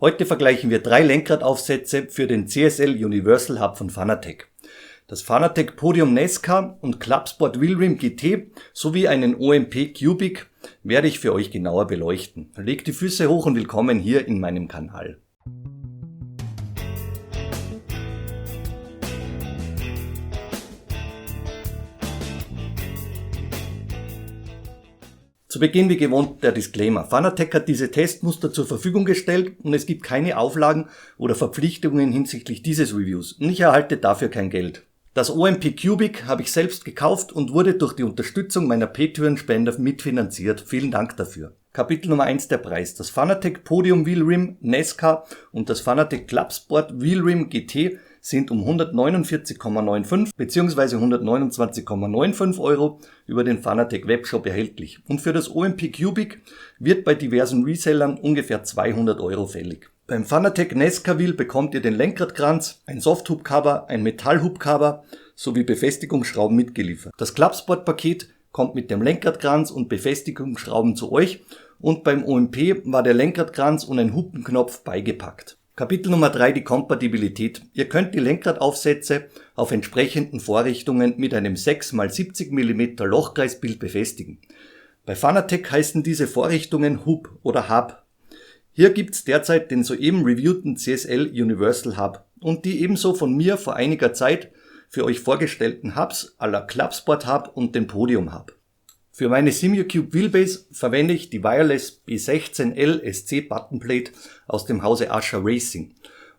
Heute vergleichen wir 3 Lenkradaufsätze für den CSL Universal Hub von Fanatec. Das Fanatec Podium Nesca und Clubsport Wheelrim GT sowie einen OMP Cubic werde ich für euch genauer beleuchten. Legt die Füße hoch und willkommen hier in meinem Kanal. Zu Beginn wie gewohnt der Disclaimer. Fanatec hat diese Testmuster zur Verfügung gestellt und es gibt keine Auflagen oder Verpflichtungen hinsichtlich dieses Reviews und ich erhalte dafür kein Geld. Das OMP Cubic habe ich selbst gekauft und wurde durch die Unterstützung meiner Patreon-Spender mitfinanziert. Vielen Dank dafür. Kapitel Nummer 1 der Preis. Das Fanatec Podium Wheelrim Nesca und das Fanatec Clubsport Wheelrim GT sind um 149,95 bzw. 129,95 Euro über den Fanatec Webshop erhältlich. Und für das OMP Cubic wird bei diversen Resellern ungefähr 200 Euro fällig. Beim Fanatec Nesca Wheel bekommt ihr den Lenkradkranz, ein Soft-Hubcover, ein Metall-Hubcover sowie Befestigungsschrauben mitgeliefert. Das Clubsport-Paket kommt mit dem Lenkradkranz und Befestigungsschrauben zu euch und beim OMP war der Lenkradkranz und ein Hupenknopf beigepackt. Kapitel Nummer 3, die Kompatibilität. Ihr könnt die Lenkradaufsätze auf entsprechenden Vorrichtungen mit einem 6x70 mm Lochkreisbild befestigen. Bei Fanatec heißen diese Vorrichtungen Hub oder Hub. Hier gibt's derzeit den soeben reviewten CSL Universal Hub und die ebenso von mir vor einiger Zeit für euch vorgestellten Hubs à la Clubsport Hub und den Podium Hub. Für meine SimuCube Wheelbase verwende ich die Wireless B16L SC Buttonplate aus dem Hause Ascher Racing.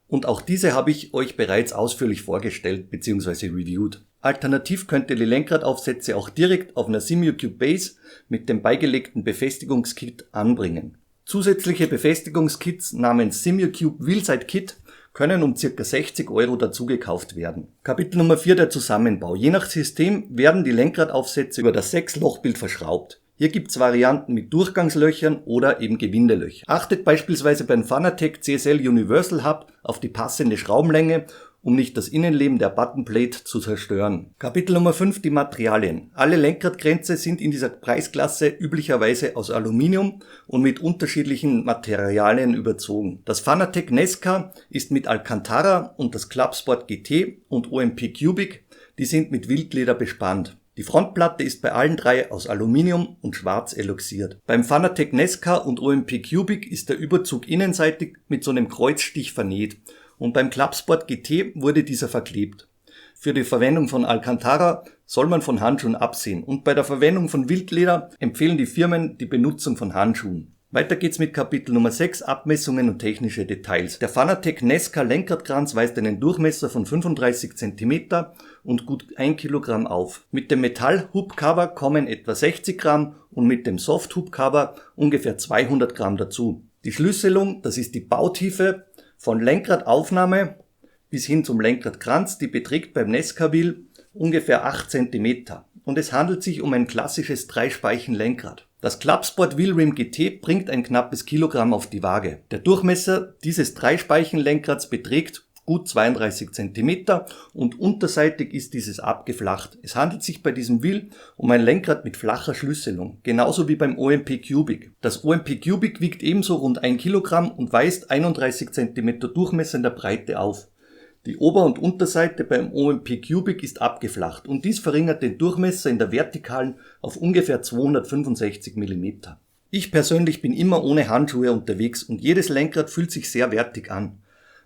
Und auch diese habe ich euch bereits ausführlich vorgestellt bzw. reviewed. Alternativ könnt ihr die Lenkradaufsätze auch direkt auf einer SimuCube Base mit dem beigelegten Befestigungskit anbringen. Zusätzliche Befestigungskits namens SimuCube Wheelside Kit können um ca. 60 Euro dazu gekauft werden. Kapitel Nummer 4, der Zusammenbau. Je nach System werden die Lenkradaufsätze über das 6-Lochbild verschraubt. Hier gibt's Varianten mit Durchgangslöchern oder eben Gewindelöchern. Achtet beispielsweise beim Fanatec CSL Universal Hub auf die passende Schraubenlänge, um nicht das Innenleben der Buttonplate zu zerstören. Kapitel Nummer 5, die Materialien. Alle Lenkradkränze sind in dieser Preisklasse üblicherweise aus Aluminium und mit unterschiedlichen Materialien überzogen. Das Fanatec Nesca ist mit Alcantara und das Clubsport GT und OMP Cubic, die sind mit Wildleder bespannt. Die Frontplatte ist bei allen 3 aus Aluminium und schwarz eloxiert. Beim Fanatec Nesca und OMP Cubic ist der Überzug innenseitig mit so einem Kreuzstich vernäht. Und beim Clubsport GT wurde dieser verklebt. Für die Verwendung von Alcantara soll man von Handschuhen absehen und bei der Verwendung von Wildleder empfehlen die Firmen die Benutzung von Handschuhen. Weiter geht's mit Kapitel Nummer 6, Abmessungen und technische Details. Der Fanatec Nesca Lenkradkranz weist einen Durchmesser von 35 cm und gut 1 Kilogramm auf. Mit dem Metall-Hubcover kommen etwa 60 Gramm und mit dem Soft-Hubcover ungefähr 200 Gramm dazu. Die Schlüsselung, das ist die Bautiefe, von Lenkradaufnahme bis hin zum Lenkradkranz, die beträgt beim Nesca Wheel ungefähr 8 cm und es handelt sich um ein klassisches 3-Speichen-Lenkrad. Das Clubsport Wheelrim GT bringt ein knappes Kilogramm auf die Waage. Der Durchmesser dieses 3-Speichen-Lenkrads beträgt gut 32 cm und unterseitig ist dieses abgeflacht. Es handelt sich bei diesem Wheel um ein Lenkrad mit flacher Schlüsselung, genauso wie beim OMP Cubic. Das OMP Cubic wiegt ebenso rund 1 Kilogramm und weist 31 cm Durchmesser in der Breite auf. Die Ober- und Unterseite beim OMP Cubic ist abgeflacht und dies verringert den Durchmesser in der Vertikalen auf ungefähr 265 mm. Ich persönlich bin immer ohne Handschuhe unterwegs und jedes Lenkrad fühlt sich sehr wertig an.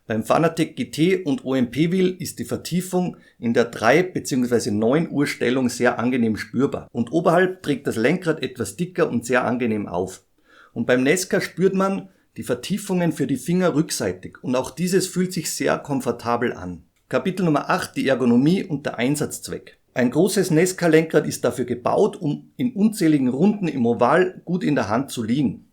Beim Fanatec GT und OMP Wheel ist die Vertiefung in der 3 bzw. 9 Uhr Stellung sehr angenehm spürbar und oberhalb trägt das Lenkrad etwas dicker und sehr angenehm auf. Und beim Nesca spürt man die Vertiefungen für die Finger rückseitig und auch dieses fühlt sich sehr komfortabel an. Kapitel Nummer 8, die Ergonomie und der Einsatzzweck. Ein großes Nesca-Lenkrad ist dafür gebaut, um in unzähligen Runden im Oval gut in der Hand zu liegen.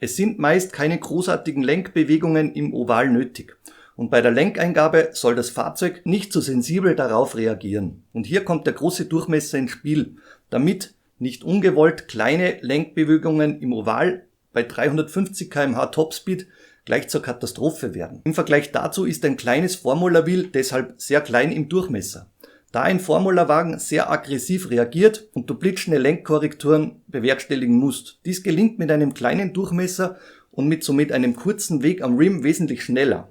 Es sind meist keine großartigen Lenkbewegungen im Oval nötig. Und bei der Lenkeingabe soll das Fahrzeug nicht so sensibel darauf reagieren. Und hier kommt der große Durchmesser ins Spiel, damit nicht ungewollt kleine Lenkbewegungen im Oval bei 350 km/h Topspeed gleich zur Katastrophe werden. Im Vergleich dazu ist ein kleines Formula Wheel deshalb sehr klein im Durchmesser. Da ein Formulawagen sehr aggressiv reagiert und du blitzschnelle Lenkkorrekturen bewerkstelligen musst. Dies gelingt mit einem kleinen Durchmesser und mit somit einem kurzen Weg am Rim wesentlich schneller.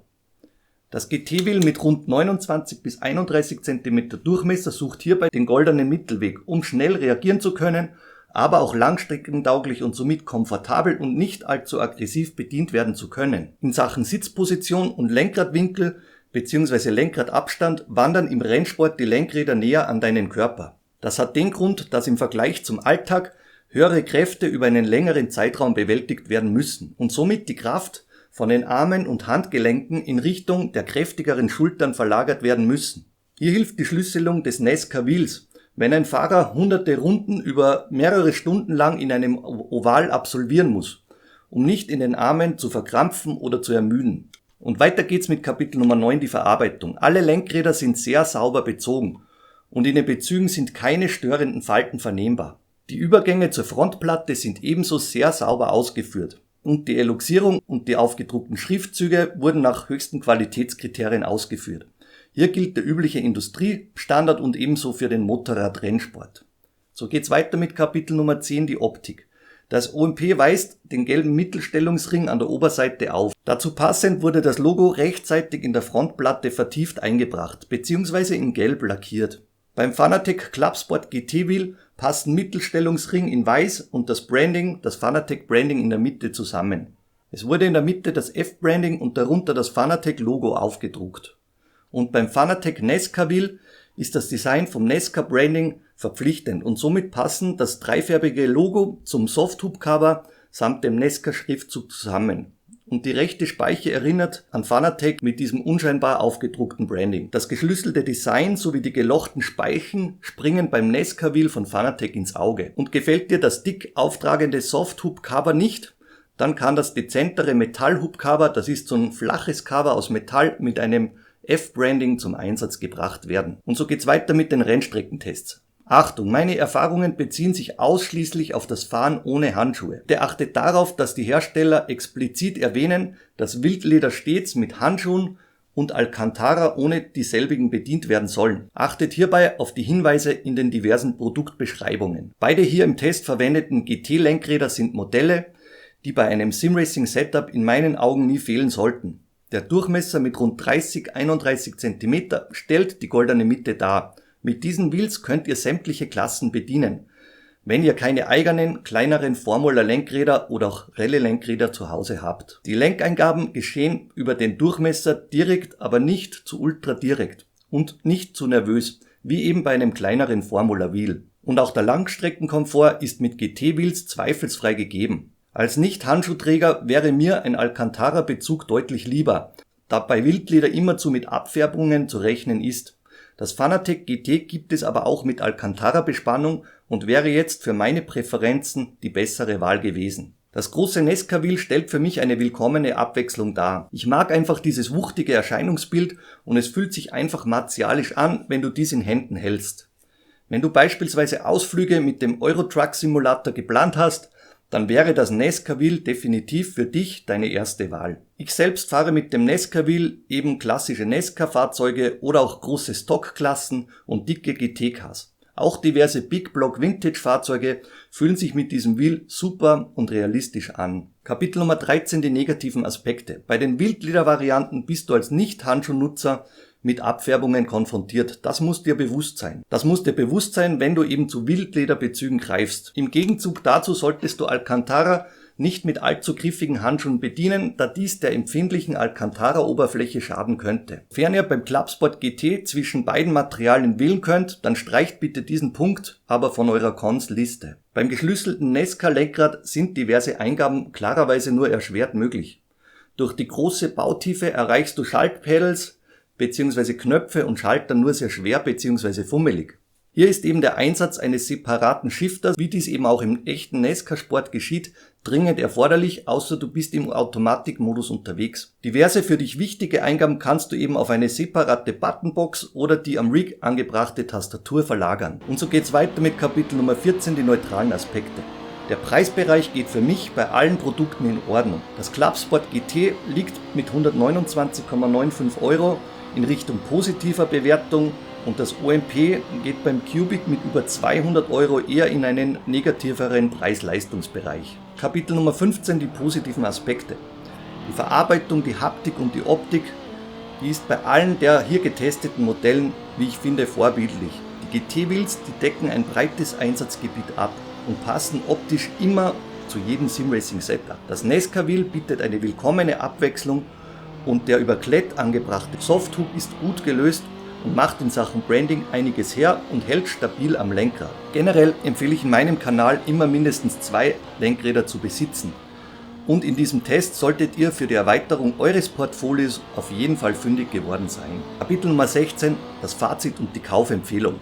Das GT-Wheel mit rund 29 bis 31 cm Durchmesser sucht hierbei den goldenen Mittelweg, um schnell reagieren zu können, aber auch langstreckentauglich und somit komfortabel und nicht allzu aggressiv bedient werden zu können. In Sachen Sitzposition und Lenkradwinkel bzw. Lenkradabstand wandern im Rennsport die Lenkräder näher an deinen Körper. Das hat den Grund, dass im Vergleich zum Alltag höhere Kräfte über einen längeren Zeitraum bewältigt werden müssen und somit die Kraft von den Armen und Handgelenken in Richtung der kräftigeren Schultern verlagert werden müssen. Hier hilft die Schlüsselung des Nesca Wheels. Wenn ein Fahrer hunderte Runden über mehrere Stunden lang in einem Oval absolvieren muss, um nicht in den Armen zu verkrampfen oder zu ermüden. Und weiter geht's mit Kapitel Nummer 9, die Verarbeitung. Alle Lenkräder sind sehr sauber bezogen und in den Bezügen sind keine störenden Falten vernehmbar. Die Übergänge zur Frontplatte sind ebenso sehr sauber ausgeführt. Und die Eluxierung und die aufgedruckten Schriftzüge wurden nach höchsten Qualitätskriterien ausgeführt. Hier gilt der übliche Industriestandard und ebenso für den Motorradrennsport. So geht's weiter mit Kapitel Nummer 10, die Optik. Das OMP weist den gelben Mittelstellungsring an der Oberseite auf. Dazu passend wurde das Logo rechtzeitig in der Frontplatte vertieft eingebracht bzw. in gelb lackiert. Beim Fanatec Clubsport GT Wheel passen Mittelstellungsring in weiß und das Fanatec Branding in der Mitte zusammen. Es wurde in der Mitte das F-Branding und darunter das Fanatec Logo aufgedruckt. Und beim Fanatec Nesca Wheel ist das Design vom Nesca Branding verpflichtend und somit passen das dreifarbige Logo zum Softhubcover samt dem Nesca Schriftzug zusammen. Und die rechte Speiche erinnert an Fanatec mit diesem unscheinbar aufgedruckten Branding. Das geschlüsselte Design sowie die gelochten Speichen springen beim Nesca Wheel von Fanatec ins Auge. Und gefällt dir das dick auftragende Softhubcover nicht? Dann kann das dezentere Metallhubcover, das ist so ein flaches Cover aus Metall mit einem F-Branding zum Einsatz gebracht werden. Und so geht's weiter mit den Rennstreckentests. Achtung, meine Erfahrungen beziehen sich ausschließlich auf das Fahren ohne Handschuhe. Bitte achtet darauf, dass die Hersteller explizit erwähnen, dass Wildleder stets mit Handschuhen und Alcantara ohne dieselbigen bedient werden sollen. Achtet hierbei auf die Hinweise in den diversen Produktbeschreibungen. Beide hier im Test verwendeten GT-Lenkräder sind Modelle, die bei einem Simracing-Setup in meinen Augen nie fehlen sollten. Der Durchmesser mit rund 30-31 cm stellt die goldene Mitte dar. Mit diesen Wheels könnt ihr sämtliche Klassen bedienen, wenn ihr keine eigenen, kleineren Formula-Lenkräder oder auch Rallye-Lenkräder zu Hause habt. Die Lenkeingaben geschehen über den Durchmesser direkt, aber nicht zu ultra direkt und nicht zu nervös, wie eben bei einem kleineren Formula-Wheel. Und auch der Langstreckenkomfort ist mit GT-Wheels zweifelsfrei gegeben. Als Nicht-Handschuhträger wäre mir ein Alcantara-Bezug deutlich lieber, da bei Wildleder immerzu mit Abfärbungen zu rechnen ist. Das Fanatec GT gibt es aber auch mit Alcantara-Bespannung und wäre jetzt für meine Präferenzen die bessere Wahl gewesen. Das große Nesca Wheel stellt für mich eine willkommene Abwechslung dar. Ich mag einfach dieses wuchtige Erscheinungsbild und es fühlt sich einfach martialisch an, wenn du dies in Händen hältst. Wenn du beispielsweise Ausflüge mit dem Euro Truck Simulator geplant hast, dann wäre das Nesca Wheel definitiv für dich deine erste Wahl. Ich selbst fahre mit dem Nesca Wheel eben klassische Nesca-Fahrzeuge oder auch große Stockklassen und dicke GT-Cars. Auch diverse Big Block Vintage-Fahrzeuge fühlen sich mit diesem Wheel super und realistisch an. Kapitel Nummer 13, die negativen Aspekte. Bei den Wildleder-Varianten bist du als Nicht-Handschuhnutzer mit Abfärbungen konfrontiert. Das muss dir bewusst sein. Das muss dir bewusst sein, wenn du eben zu Wildlederbezügen greifst. Im Gegenzug dazu solltest du Alcantara nicht mit allzu griffigen Handschuhen bedienen, da dies der empfindlichen Alcantara-Oberfläche schaden könnte. Sofern ihr beim Clubsport GT zwischen beiden Materialien wählen könnt, dann streicht bitte diesen Punkt aber von eurer Cons-Liste. Beim geschlüsselten Nesca-Lenkrad sind diverse Eingaben klarerweise nur erschwert möglich. Durch die große Bautiefe erreichst du Schaltpedals bzw. Knöpfe und Schalter nur sehr schwer bzw. fummelig. Hier ist eben der Einsatz eines separaten Shifters, wie dies eben auch im echten Nesca-Sport geschieht, dringend erforderlich, außer du bist im Automatikmodus unterwegs. Diverse für dich wichtige Eingaben kannst du eben auf eine separate Buttonbox oder die am Rig angebrachte Tastatur verlagern. Und so geht's weiter mit Kapitel Nummer 14, die neutralen Aspekte. Der Preisbereich geht für mich bei allen Produkten in Ordnung. Das Clubsport GT liegt mit 129,95 € in Richtung positiver Bewertung und das OMP geht beim Cubic mit über 200 € eher in einen negativeren Preis-Leistungsbereich. Kapitel Nummer 15, die positiven Aspekte. Die Verarbeitung, die Haptik und die Optik, die ist bei allen der hier getesteten Modellen, wie ich finde, vorbildlich. Die GT-Wheels, die decken ein breites Einsatzgebiet ab und passen optisch immer zu jedem Simracing-Setup. Das Nesca-Wheel bietet eine willkommene Abwechslung und der über Klett angebrachte Softhook ist gut gelöst und macht in Sachen Branding einiges her und hält stabil am Lenkrad. Generell empfehle ich in meinem Kanal immer mindestens 2 Lenkräder zu besitzen. Und in diesem Test solltet ihr für die Erweiterung eures Portfolios auf jeden Fall fündig geworden sein. Kapitel Nummer 16, das Fazit und die Kaufempfehlung.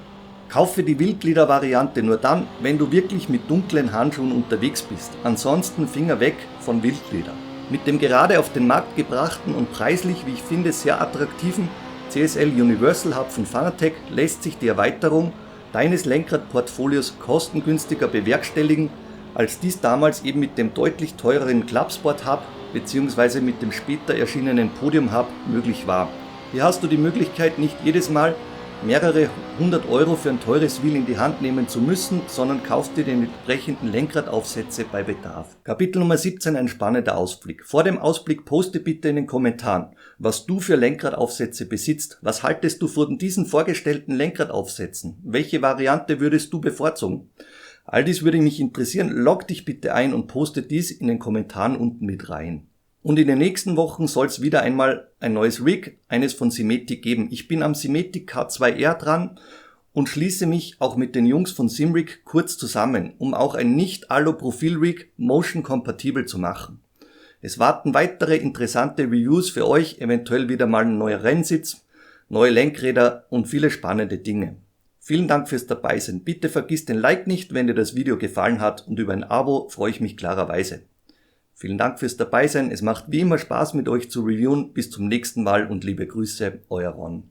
Kaufe die Wildleder-Variante nur dann, wenn du wirklich mit dunklen Handschuhen unterwegs bist. Ansonsten Finger weg von Wildleder. Mit dem gerade auf den Markt gebrachten und preislich, wie ich finde, sehr attraktiven CSL Universal Hub von Fanatec lässt sich die Erweiterung deines Lenkradportfolios kostengünstiger bewerkstelligen, als dies damals eben mit dem deutlich teureren Clubsport Hub bzw. mit dem später erschienenen Podium Hub möglich war. Hier hast du die Möglichkeit, nicht jedes Mal mehrere 100 € für ein teures Wheel in die Hand nehmen zu müssen, sondern kaufst dir den entsprechenden Lenkradaufsätze bei Bedarf. Kapitel Nummer 17, ein spannender Ausblick. Vor dem Ausblick poste bitte in den Kommentaren, was du für Lenkradaufsätze besitzt. Was haltest du von diesen vorgestellten Lenkradaufsätzen? Welche Variante würdest du bevorzugen? All dies würde mich interessieren. Log dich bitte ein und poste dies in den Kommentaren unten mit rein. Und in den nächsten Wochen soll es wieder einmal ein neues Rig, eines von Simetic geben. Ich bin am Simetic K2R dran und schließe mich auch mit den Jungs von Simrig kurz zusammen, um auch ein Nicht-Alu-Profil-Rig motion-kompatibel zu machen. Es warten weitere interessante Reviews für euch, eventuell wieder mal ein neuer Rennsitz, neue Lenkräder und viele spannende Dinge. Vielen Dank fürs Dabeisein. Bitte vergiss den Like nicht, wenn dir das Video gefallen hat, und über ein Abo freue ich mich klarerweise. Vielen Dank fürs Dabeisein. Es macht wie immer Spaß mit euch zu reviewen. Bis zum nächsten Mal und liebe Grüße, euer Ron.